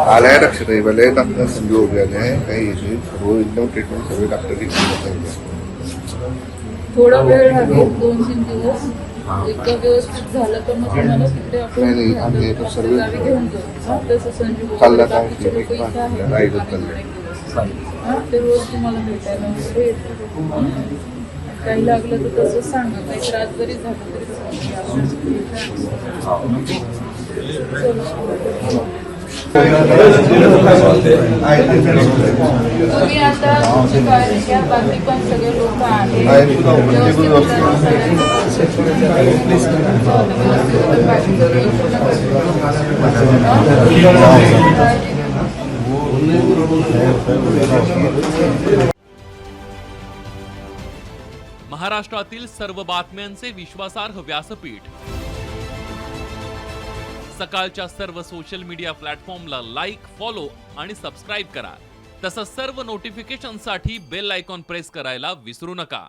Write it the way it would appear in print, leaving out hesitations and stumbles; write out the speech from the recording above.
आलाय लक्षात आहे भले डॉक्टर संजू उभे आले आहे काही इश्यू रोज एकदम ट्रीटमेंट सगळे डॉक्टर थोडा वेळ लागेल 2-3 दिवस एकदा व्यवस्थित झालं तर मग तुम्हाला तिकडे आपण घेऊन जाऊ तसं संजू चालला काय ते रोज तुम्हाला भेटायला वगैरे काही लागलं तर तसं सांगा काही त्रास जरी झाला तरी तुम्ही आता तुमची काळजी घ्या बाकी पण सगळे लोक आहेत महाराष्ट्रातील सर्व बातम्यांचे विश्वासार्ह व्यासपीठ सकाळच्या सर्व सोशल मीडिया प्लॅटफॉर्मला लाईक, फॉलो आणि सबस्क्राईब करा. तसंच सर्व नोटिफिकेशनसाठी बेल आयकॉन प्रेस करायला विसरू नका.